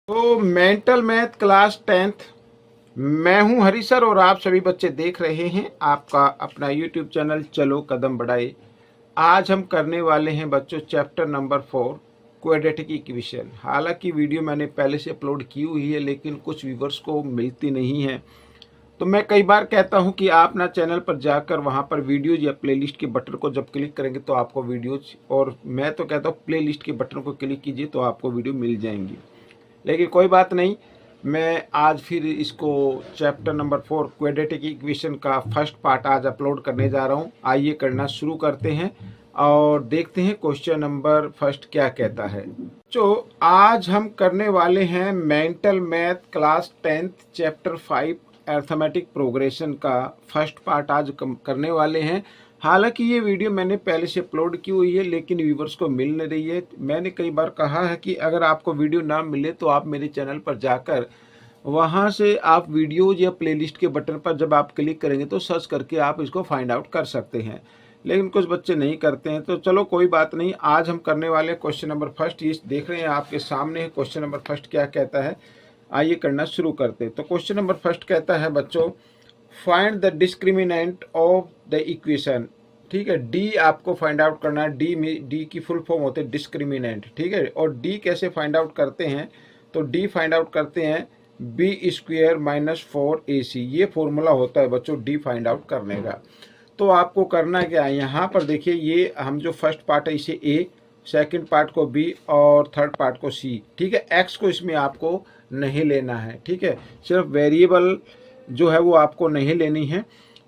तो mental math class 10th, मैं हूं हरी सर और आप सभी बच्चे देख रहे हैं आपका अपना यूट्यूब चैनल चलो कदम बढ़ाए। आज हम करने वाले हैं बच्चों चैप्टर नंबर 4 क्वाड्रेटिक इक्वेशन। हालांकि वीडियो मैंने पहले से अपलोड की हुई है लेकिन कुछ व्यूवर्स को मिलती नहीं है, तो मैं कई बार कहता हूं कि आप ना चैनल पर जाकर वहां पर वीडियोज या प्लेलिस्ट के बटन को जब क्लिक करेंगे तो आपको वीडियोज, और मैं तो कहता हूं प्लेलिस्ट के बटन को क्लिक कीजिए तो आपको वीडियो मिल जाएंगी। लेकिन कोई बात नहीं, मैं आज फिर इसको चैप्टर नंबर 4 क्वाड्रेटिक इक्वेशन का फर्स्ट पार्ट आज अपलोड करने जा रहा हूँ। आइए करना शुरू करते हैं और देखते हैं क्वेश्चन नंबर फर्स्ट क्या कहता है। तो आज हम करने वाले हैं mental math class 10th chapter 5 arithmetic progression का फर्स्ट पार्ट आज करने वाले हैं। हालांकि ये वीडियो मैंने पहले से अपलोड की हुई है लेकिन व्यूवर्स को मिल नहीं रही है। मैंने कई बार कहा है कि अगर आपको वीडियो ना मिले तो आप मेरे चैनल पर जाकर वहां से आप वीडियोज या प्लेलिस्ट के बटन पर जब आप क्लिक करेंगे तो सर्च करके आप इसको फाइंड आउट कर सकते हैं, लेकिन कुछ बच्चे नहीं करते हैं। तो चलो कोई बात नहीं, आज हम करने वाले क्वेश्चन नंबर फर्स्ट। ये देख रहे हैं आपके सामने है क्वेश्चन नंबर फर्स्ट क्या कहता है। आइए करना शुरू करते हैं। तो क्वेश्चन नंबर फर्स्ट कहता है बच्चों, find the discriminant of the equation. ठीक है, डी आपको फाइंड आउट करना है। डी की फुल फॉर्म होते हैं डिस्क्रिमिनेंट। ठीक है, और डी कैसे फाइंड आउट करते हैं, तो डी फाइंड आउट करते हैं बी स्क्वेयर माइनस 4ac। ये फॉर्मूला होता है बच्चों डी फाइंड आउट करने का। तो आपको करना क्या है, यहाँ पर देखिए ये हम जो फर्स्ट पार्ट है इसे ए, सेकंड पार्ट को बी और थर्ड पार्ट को सी। ठीक है, एक्स को इसमें आपको नहीं लेना है। ठीक है, सिर्फ वेरिएबल जो है वो आपको नहीं लेनी है।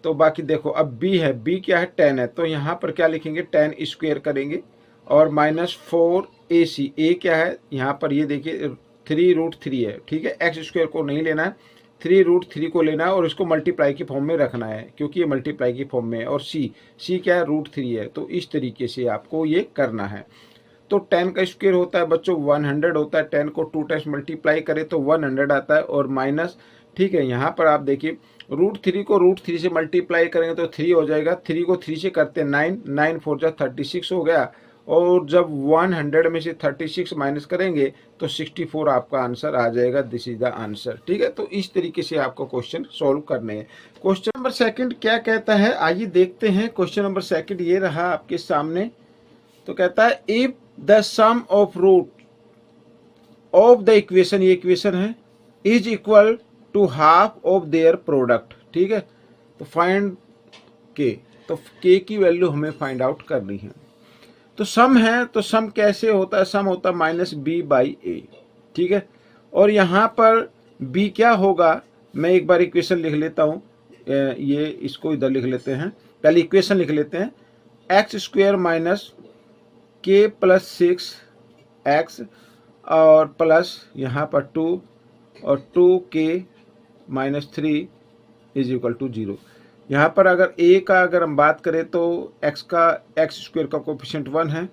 तो बाकी देखो अब बी है, बी क्या है 10 है, तो यहाँ पर क्या लिखेंगे 10 स्क्वेयर करेंगे और माइनस 4ac। ए क्या है यहाँ पर ये देखिए 3√3 है। ठीक है, एक्स स्क्वेयर को नहीं लेना है, 3√3 को लेना है और इसको मल्टीप्लाई की फॉर्म में रखना है क्योंकि ये मल्टीप्लाई की फॉर्म में है। और सी क्या है √3 है। तो इस तरीके से आपको ये करना है। तो 10 का स्क्वायर होता है बच्चों 100 होता है। 10 को 2 टाइम्स मल्टीप्लाई करें तो 100 आता है और माइनस। ठीक है, यहाँ पर आप देखिए √3 को √3 से मल्टीप्लाई करेंगे तो 3 हो जाएगा। 3 को 3 से करते 9, 9 4 जा 36 हो गया। और जब 100 में से 36 माइनस करेंगे तो 64 आपका आंसर आ जाएगा। This is the answer. ठीक है, तो इस तरीके से आपको क्वेश्चन सॉल्व करने हैं। क्वेश्चन नंबर सेकंड क्या कहता है, आइए देखते हैं। क्वेश्चन नंबर सेकंड ये रहा आपके सामने। तो कहता है if the sum of root of the equation, ये इक्वेशन है, is equal to half of their product. ठीक है, तो फाइंड के, तो के की वैल्यू हमें फाइंड आउट करनी है। तो सम है, तो सम कैसे होता है, सम होता है माइनस बी बाई ए। ठीक है, और यहाँ पर बी क्या होगा, मैं एक बार इक्वेशन लिख लेता हूँ। ये इसको इधर लिख लेते हैं, पहले इक्वेशन लिख लेते हैं। एक्स स्क्वेयर माइनस के प्लस 6x और प्लस यहाँ पर 2 और 2k minus 3 is equal to 0। यहाँ पर अगर a का अगर हम बात करें तो x स्क्वेयर का कोफिशिएंट 1 है,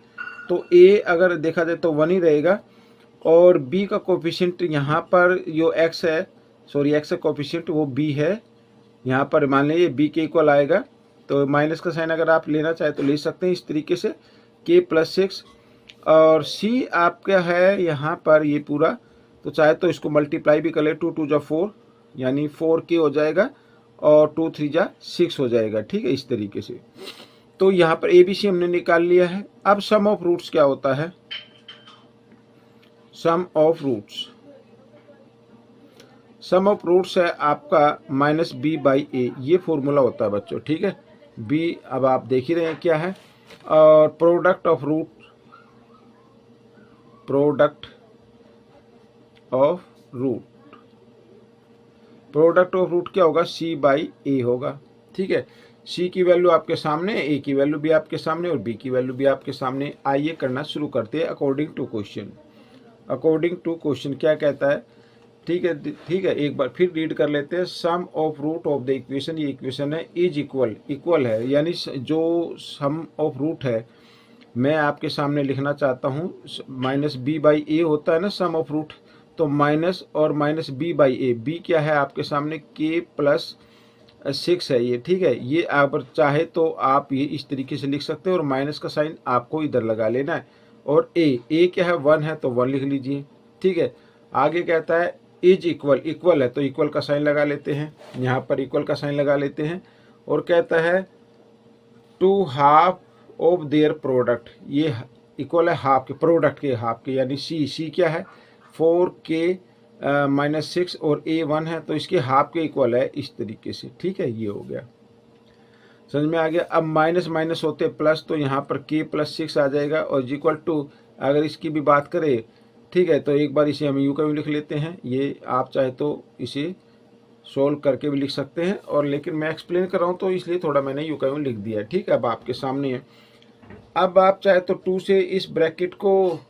तो a अगर देखा जाए तो 1 ही रहेगा। और b का कोफिशिएंट यहाँ पर जो x है, x का कोफिशिएंट वो b है। यहाँ पर मान लीजिए b के इक्वल आएगा, तो माइनस का साइन अगर आप लेना चाहे तो ले सकते हैं इस तरीके से, k प्लस 6। और c आपका है यहाँ पर ये पूरा, तो चाहे तो इसको मल्टीप्लाई भी कर ले, 2 2 जा 4 यानी 4k हो जाएगा और 2 3 जा 6 हो जाएगा। ठीक है, इस तरीके से। तो यहाँ पर ABC हमने निकाल लिया है। अब सम ऑफ रूट्स क्या होता है, sum of roots, sum of roots है आपका माइनस बी बाई ए। ये फॉर्मूला होता है बच्चों। ठीक है, b अब आप देख ही रहे हैं क्या है। और product of root, product of root, product of root क्या होगा, c बाई ए होगा। ठीक है, c की वैल्यू आपके सामने, a की वैल्यू भी आपके सामने और b की वैल्यू भी आपके सामने। आइए करना शुरू करते हैं according to question. According to question क्या कहता है, ठीक है, एक बार फिर रीड कर लेते हैं। Sum of root of the equation, ये इक्वेशन है, इज इक्वल, इक्वल है यानी जो सम ऑफ रूट है मैं आपके सामने लिखना चाहता हूँ। माइनस बी बाई ए होता है ना सम ऑफ रूट, तो माइनस और minus B by A. B क्या है आपके सामने, के प्लस 6 है ये। ठीक है, ये आप चाहे तो आप ये इस तरीके से लिख सकते हैं और माइनस का साइन आपको इधर लगा लेना है। और ए क्या है 1 है तो 1 लिख लीजिए। ठीक है, आगे कहता है इज इक्वल, इक्वल है तो इक्वल का साइन लगा लेते हैं, यहाँ पर इक्वल का साइन लगा लेते हैं। और कहता है to half of their product, ये इक्वल है हाफ के, प्रोडक्ट के हाफ के, यानी सी क्या है 4k - 6 और a 1 है तो इसके हाफ के इक्वल है, इस तरीके से। ठीक है, ये हो गया, समझ में आ गया। अब माइनस माइनस होते प्लस, तो यहाँ पर k + 6 आ जाएगा और इक्वल टू, अगर इसकी भी बात करें, ठीक है, तो एक बार इसे हम यू का भी लिख लेते हैं। ये आप चाहे तो इसे सोल्व करके भी लिख सकते हैं, और लेकिन मैं एक्सप्लेन कर रहा हूँ तो इसलिए थोड़ा मैंने यू का लिख दिया है। ठीक है, अब आपके सामने है। अब आप चाहे तो 2 से इस ब्रैकेट को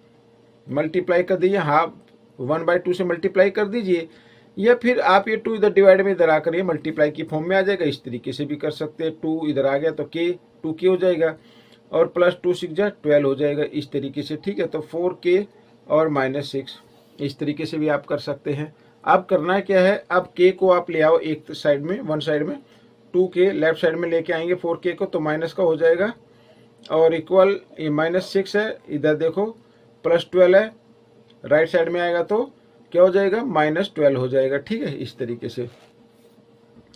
मल्टीप्लाई कर दीजिए, हाफ 1/2 से मल्टीप्लाई कर दीजिए, या फिर आप ये 2 इधर डिवाइड में इधर आकर ये मल्टीप्लाई की फॉर्म में आ जाएगा, इस तरीके से भी कर सकते हैं। 2 इधर आ गया तो k 2k हो जाएगा, और प्लस 2 6 जा 12 हो जाएगा, इस तरीके से। ठीक है, तो 4k और -6, इस तरीके से भी आप कर सकते हैं। अब करना क्या है, अब k को आप ले आओ एक साइड में, वन साइड में, 2k लेफ्ट साइड में लेके आएंगे 4k को, तो माइनस का हो जाएगा, और इक्वल ये -6 है, इधर देखो +12 है, राइट साइड में आएगा तो क्या हो जाएगा -12 हो जाएगा। ठीक है, इस तरीके से।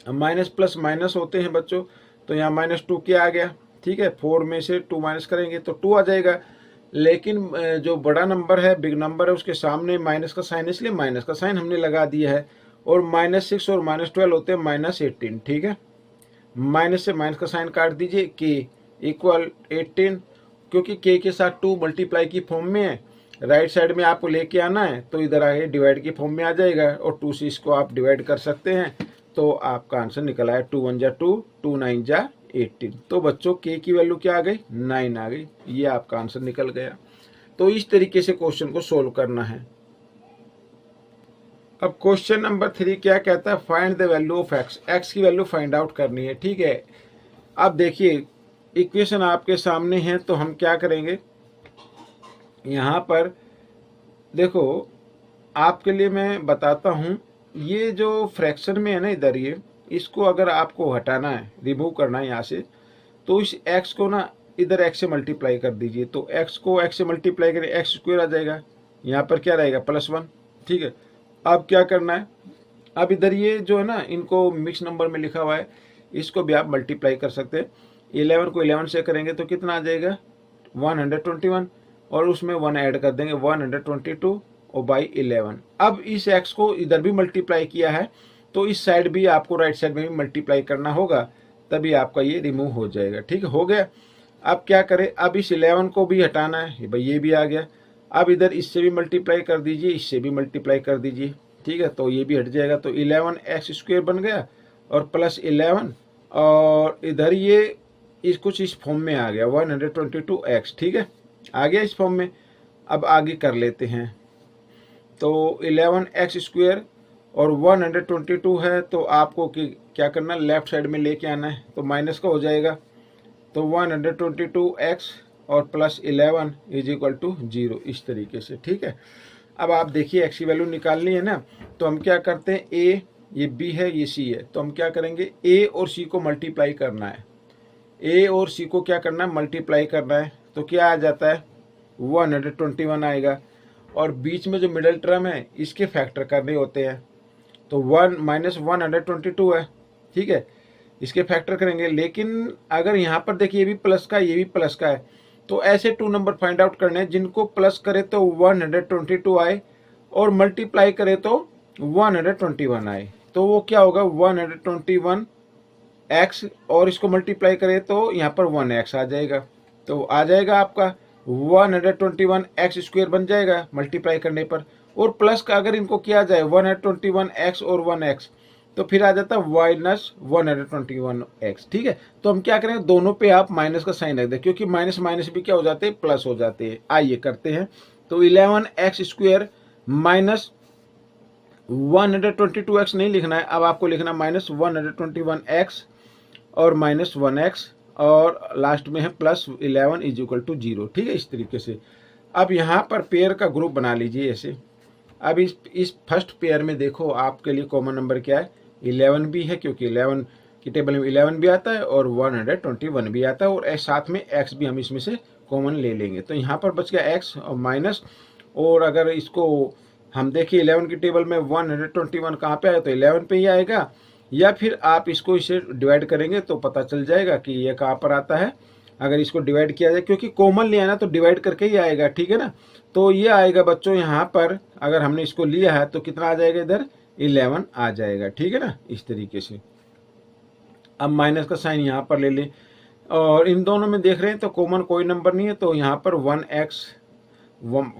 अब माइनस प्लस माइनस होते हैं बच्चों, तो यहाँ -2 क्या आ गया। ठीक है, 4 में से 2 माइनस करेंगे तो 2 आ जाएगा, लेकिन जो बड़ा नंबर है, बिग नंबर है, उसके सामने माइनस का साइन, इसलिए माइनस का साइन हमने लगा दिया है। और -6 और -12 होते हैं -18। ठीक है, माइनस से माइनस का साइन काट दीजिए, k इक्वल 18, क्योंकि k के साथ 2 मल्टीप्लाई की फॉर्म में है, राइट साइड में आपको लेके आना है, तो इधर आगे डिवाइड की फॉर्म में आ जाएगा, और 2 से इसको आप डिवाइड कर सकते हैं, तो आपका आंसर निकल आया 2 1 जा 2, 2 9 जा 18। तो बच्चों k की वैल्यू क्या आ गई, 9 आ गई, ये आपका आंसर निकल गया। तो इस तरीके से क्वेश्चन को सोल्व करना है। अब क्वेश्चन नंबर 3 क्या कहता है, find the value of x, x की वैल्यू फाइंड आउट करनी है। ठीक है, अब देखिए इक्वेशन आपके सामने है, तो हम क्या करेंगे, यहाँ पर देखो आपके लिए मैं बताता हूँ, ये जो फ्रैक्शन में है ना इधर, ये इसको अगर आपको हटाना है, रिमूव करना है यहाँ से, तो इस x को ना इधर x से मल्टीप्लाई कर दीजिए, तो x को x से मल्टीप्लाई करें, x² आ जाएगा, यहाँ पर क्या रहेगा +1। ठीक है, अब क्या करना है, अब इधर ये जो है ना, इनको मिक्स नंबर में लिखा हुआ है, इसको भी आप मल्टीप्लाई कर सकते हैं। 11 को 11 से करेंगे तो कितना आ जाएगा 121, और उसमें 1 ऐड कर देंगे 122 और बाई 11। अब इस x को इधर भी मल्टीप्लाई किया है, तो इस साइड भी आपको राइट साइड में भी मल्टीप्लाई करना होगा, तभी आपका ये रिमूव हो जाएगा। ठीक है, हो गया। अब क्या करें, अब इस 11 को भी हटाना है, भाई ये भी आ गया। अब इधर इससे भी मल्टीप्लाई कर दीजिए, इससे भी मल्टीप्लाई कर दीजिए। ठीक है, तो ये भी हट जाएगा, तो 11x² बन गया, और +11, और इधर ये कुछ इस फॉर्म में आ गया 122x। ठीक है, आ गया इस फॉर्म में। अब आगे कर लेते हैं, तो 11x² और 122 है, तो आपको क्या करना, लेफ्ट साइड में लेके आना है, तो माइनस का हो जाएगा, तो 122x और +11 = 0, इस तरीके से। ठीक है, अब आप देखिए x की वैल्यू निकालनी है ना, तो हम क्या करते हैं, a ये b है, ये c है, तो हम क्या करेंगे, a और c को मल्टीप्लाई करना है, a और c को क्या करना है, मल्टीप्लाई करना है, तो क्या आ जाता है 121 आएगा, और बीच में जो मिडिल टर्म है इसके फैक्टर करने होते हैं, तो 1 - 122 है। ठीक है, इसके फैक्टर करेंगे, लेकिन अगर यहाँ पर देखिए ये भी प्लस का, ये भी प्लस का है, तो ऐसे 2 नंबर फाइंड आउट करने हैं जिनको प्लस करे तो 122 आए, और मल्टीप्लाई करे तो 121 आए, तो वो क्या होगा 121x, और इसको मल्टीप्लाई करे तो यहाँ पर 1x आ जाएगा, तो आ जाएगा आपका 121x² बन जाएगा मल्टीप्लाई करने पर। और प्लस का अगर इनको किया जाए 121x और 1x, तो फिर आ जाता है -121x। ठीक है, तो हम क्या करेंगे, दोनों पे आप माइनस का साइन रख दें, क्योंकि माइनस माइनस भी क्या हो जाते हैं, प्लस हो जाते हैं। आइए करते हैं, तो 11x² माइनस 122x नहीं लिखना है, अब आपको लिखना -121x और -1x, और लास्ट में है +11 = 0। ठीक है, इस तरीके से। अब यहाँ पर पेयर का ग्रुप बना लीजिए ऐसे। अब इस फर्स्ट पेयर में देखो आपके लिए कॉमन नंबर क्या है, 11 भी है, क्योंकि 11 की टेबल में 11 भी आता है और 121 भी आता है, और साथ में x भी हम इसमें से कॉमन ले लेंगे, तो यहाँ पर बच गया x और माइनस, और अगर इसको हम देखिए 11 की टेबल में 121 कहाँ पे आया, तो 11 पे ही आएगा, या फिर आप इसको इसे डिवाइड करेंगे तो पता चल जाएगा कि ये कहाँ पर आता है। अगर इसको डिवाइड किया जाए, क्योंकि कॉमन लिया ना तो डिवाइड करके ही आएगा, ठीक है ना। तो ये आएगा बच्चों यहाँ पर, अगर हमने इसको लिया है तो कितना आ जाएगा, इधर 11 आ जाएगा, ठीक है ना, इस तरीके से। अब माइनस का साइन यहाँ पर ले लें, और इन दोनों में देख रहे हैं तो कॉमन कोई नंबर नहीं है, तो यहाँ पर 1x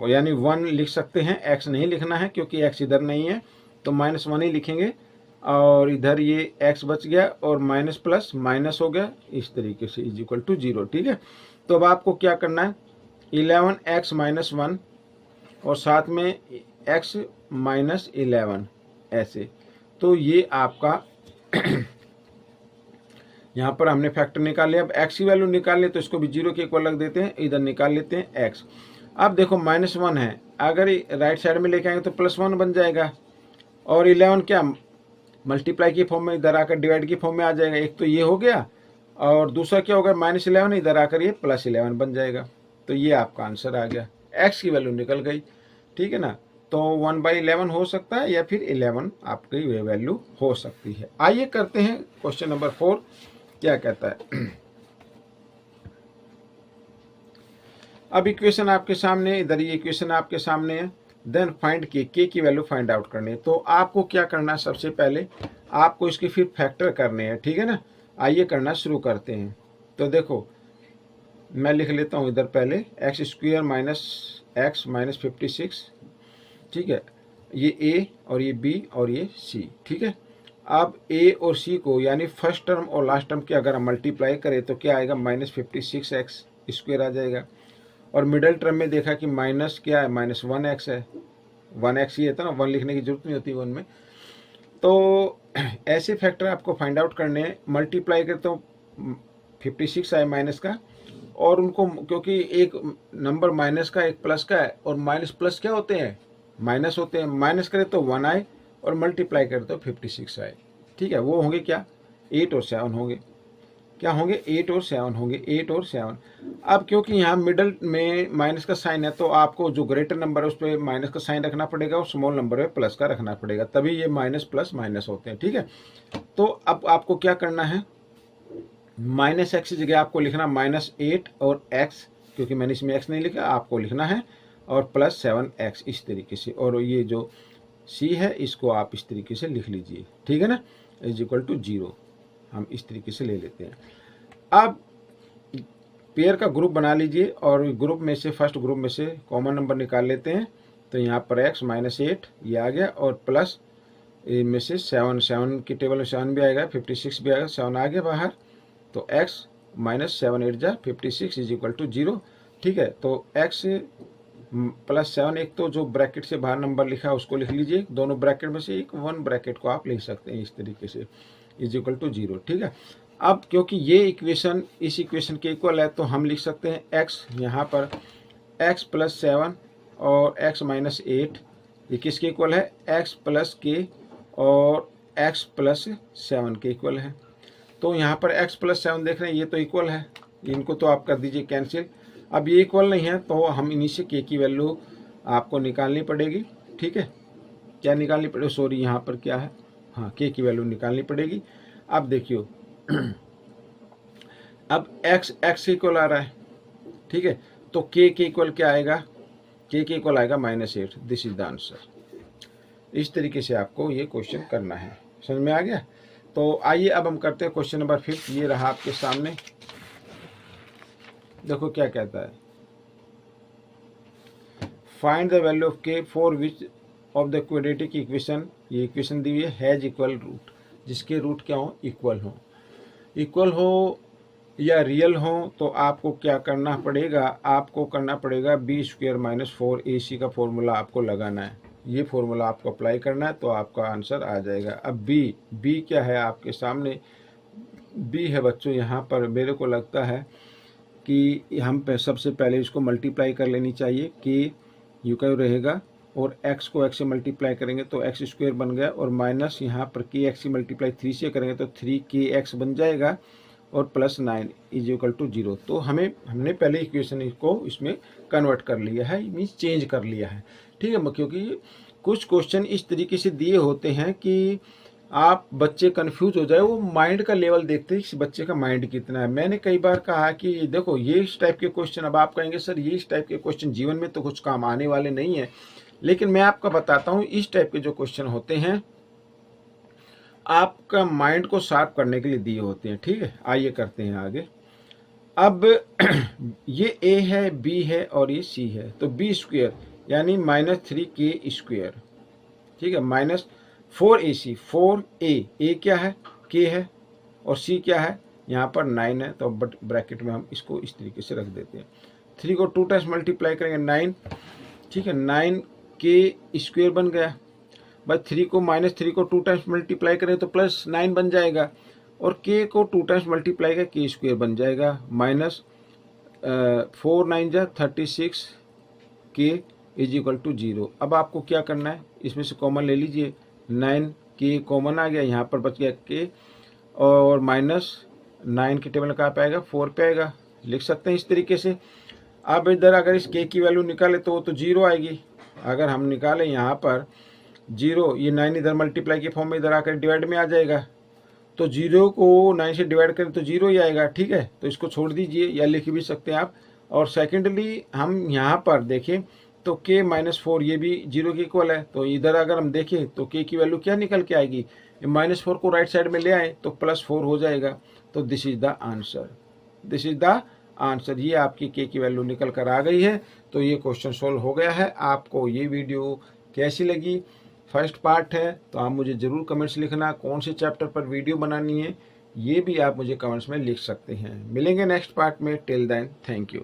यानी 1 लिख सकते हैं, x नहीं लिखना है क्योंकि x इधर नहीं है, तो -1 ही लिखेंगे, और इधर ये x बच गया और माइनस प्लस माइनस हो गया, इस तरीके से इज इक्वल टू 0, ठीक है। तो अब आपको क्या करना है, 11x - 1 और साथ में x - 11 ऐसे, तो ये आपका यहाँ पर हमने फैक्टर निकाल लिया। अब x की वैल्यू निकाल ले तो इसको भी 0 के इक्वल रख देते हैं, इधर निकाल लेते हैं x। अब देखो -1 है, अगर राइट साइड में लेके आएंगे तो +1 बन जाएगा, और 11 क्या मल्टीप्लाई की फॉर्म में इधर आकर डिवाइड की फॉर्म में आ जाएगा। एक तो ये हो गया, और दूसरा क्या होगा, -11 इधर आकर ये +11 बन जाएगा। तो ये आपका आंसर आ गया, x की वैल्यू निकल गई, ठीक है ना। तो 1/11 हो सकता है, या फिर 11 आपकी वैल्यू हो सकती है। आइए करते हैं क्वेश्चन नंबर 4, क्या कहता है। अब इक्वेशन आपके सामने, इधर ये इक्वेशन आपके सामने है। देन फाइंड के की वैल्यू फाइंड आउट करनी है। तो आपको क्या करना है, सबसे पहले आपको इसके फिर फैक्टर करने हैं, ठीक है ना। आइए करना शुरू करते हैं। तो देखो मैं लिख लेता हूँ इधर पहले x² - x - 56, ठीक है, ये a और ये b और ये c, ठीक है। अब a और c को यानी फर्स्ट टर्म और लास्ट टर्म के अगर हम मल्टीप्लाई करें तो क्या आएगा, -56x² आ जाएगा। और मिडल टर्म में देखा कि माइनस क्या है, -1x है, 1x ही है, तो ना 1 लिखने की जरूरत नहीं होती 1 में। तो ऐसे फैक्टर आपको फाइंड आउट करने हैं। मल्टीप्लाई करें तो 56 आए माइनस का, और उनको क्योंकि एक नंबर माइनस का एक प्लस का है, और माइनस प्लस क्या होते हैं, माइनस होते हैं। माइनस करें तो 1 आए, और मल्टीप्लाई करें तो 56 आए, ठीक है। वो होंगे क्या, 8 और 7 होंगे, क्या होंगे, 8 और 7 होंगे, 8 और 7। अब क्योंकि यहाँ मिडल में माइनस का साइन है, तो आपको जो ग्रेटर नंबर है उस पर माइनस का साइन रखना पड़ेगा, और स्मॉल नंबर में प्लस का रखना पड़ेगा, तभी ये माइनस प्लस माइनस होते हैं, ठीक है। तो अब आपको क्या करना है, -x की जगह आपको लिखना -8 और x, क्योंकि मैंने इसमें x नहीं लिखा, आपको लिखना है, और +7x इस तरीके से। और ये जो c है इसको आप इस तरीके से लिख लीजिए, ठीक है ना, इज इक्वल टू 0 हम इस तरीके से ले लेते हैं। अब पेयर का ग्रुप बना लीजिए, और ग्रुप में से फर्स्ट ग्रुप में से कॉमन नंबर निकाल लेते हैं। तो यहाँ पर x - 8 ये आ गया, और प्लस में से 7 की टेबल में 7 भी आएगा, 56 भी आएगा, 7 आ गया बाहर। तो x - 7 8 जा 56 इज इक्वल टू 0, ठीक है। तो x +7, एक तो जो ब्रैकेट से बाहर नंबर लिखा है उसको लिख लीजिए, दोनों ब्रैकेट में से एक 1 ब्रैकेट को आप लिख सकते हैं इस तरीके से, इज इक्वल टू 0, ठीक है। अब क्योंकि ये इक्वेशन इस इक्वेशन के इक्वल है, तो हम लिख सकते हैं x यहाँ पर x + 7 और x - 8 ये किसके इक्वल है, x + k और x + 7 के इक्वल है। तो यहाँ पर x + 7 देख रहे हैं, ये तो इक्वल है, इनको तो आप कर दीजिए कैंसिल। अब ये इक्वल नहीं है, तो हम इन्हीं से k की वैल्यू आपको निकालनी पड़ेगी, ठीक है। क्या निकालनी पड़ेगी, सॉरी यहाँ पर क्या है, हाँ k की वैल्यू निकालनी पड़ेगी। अब देखियो अब x के इक्वल आ रहा है, ठीक है, तो k के इक्वल क्या आएगा, k के इक्वल आएगा -8, दिस इज द आंसर। इस तरीके से आपको ये क्वेश्चन करना है, समझ में आ गया। तो आइए अब हम करते हैं क्वेश्चन नंबर 5, ये रहा आपके सामने। देखो क्या कहता है, find the value of k for which of the quadratic equation, ये इक्वेशन दी हुई है, हैज इक्वल रूट, जिसके रूट क्या हो, इक्वल हो या रियल हो। तो आपको क्या करना पड़ेगा, आपको करना पड़ेगा b² - 4ac का फॉर्मूला आपको लगाना है, ये फॉर्मूला आपको अप्लाई करना है, तो आपका आंसर आ जाएगा। अब b क्या है आपके सामने, b है बच्चों, यहाँ पर मेरे को लगता है कि हम सबसे पहले इसको मल्टीप्लाई कर लेनी चाहिए, कि यू का रहेगा, और x को x से मल्टीप्लाई करेंगे तो x² बन गया, और माइनस यहाँ पर k x की मल्टीप्लाई 3 से करेंगे तो 3kx बन जाएगा, और +9 इज इक्वल टू 0। तो हमने पहले इक्वेशन को इसमें कन्वर्ट कर लिया है, मीन्स चेंज कर लिया है, ठीक है। क्योंकि कुछ क्वेश्चन इस तरीके से दिए होते हैं कि आप बच्चे कंफ्यूज हो जाए। वो माइंड का लेवल देखते हैं कि बच्चे का माइंड कितना है। मैंने कई बार कहा कि देखो ये इस टाइप के क्वेश्चन, अब आप कहेंगे सर ये इस टाइप के क्वेश्चन जीवन में तो कुछ काम आने वाले नहीं है, लेकिन मैं आपको बताता हूँ इस टाइप के जो क्वेश्चन होते हैं आपका माइंड को शार्प करने के लिए दिए होते हैं। ठीक है, आइए करते हैं आगे। अब ये ए है, बी है और ये सी है, तो बी स्क्वेयर यानी -3k²। ठीक है, -4ac, 4a क्या है, k है, और c क्या है, यहाँ पर 9 है, तो बट ब्रैकेट में हम इसको इस तरीके से रख देते हैं। 3 को 2 टाइम्स मल्टीप्लाई करेंगे 9, ठीक है, 9k² बन गया। भाई 3 को 2 टाइम्स मल्टीप्लाई करें तो +9 बन जाएगा, और k को 2 टाइम्स मल्टीप्लाई करें k² बन जाएगा, -4 9 जा 36 k = 0। अब आपको क्या करना है, इसमें से कॉमन ले लीजिए, 9k कॉमन आ गया, यहाँ पर बच गया k, और -9 के टेबल कहाँ पे आएगा, 4 पे आएगा। लिख सकते हैं इस तरीके से। अब इधर अगर इस k की वैल्यू निकाले तो वो तो 0 आएगी। अगर हम निकालें यहाँ पर 0, ये 9 इधर मल्टीप्लाई के फॉर्म में इधर आकर डिवाइड में आ जाएगा, तो 0 को 9 से डिवाइड करें तो 0 ही आएगा। ठीक है, तो इसको छोड़ दीजिए या लिख भी सकते हैं आप। और सेकेंडली हम यहाँ पर देखें तो k -4 ये भी 0 के इक्वल है, तो इधर अगर हम देखें तो k की वैल्यू क्या निकल के आएगी, -4 को राइट साइड में ले आए तो +4 हो जाएगा। तो this is the answer, this is the answer. ये आपकी k की वैल्यू निकल कर आ गई है। तो ये क्वेश्चन सोल्व हो गया है। आपको ये वीडियो कैसी लगी, फर्स्ट पार्ट है, तो आप मुझे ज़रूर कमेंट्स लिखना कौन से चैप्टर पर वीडियो बनानी है, ये भी आप मुझे कमेंट्स में लिख सकते हैं। मिलेंगे नेक्स्ट पार्ट में, टिल देन थैंक यू।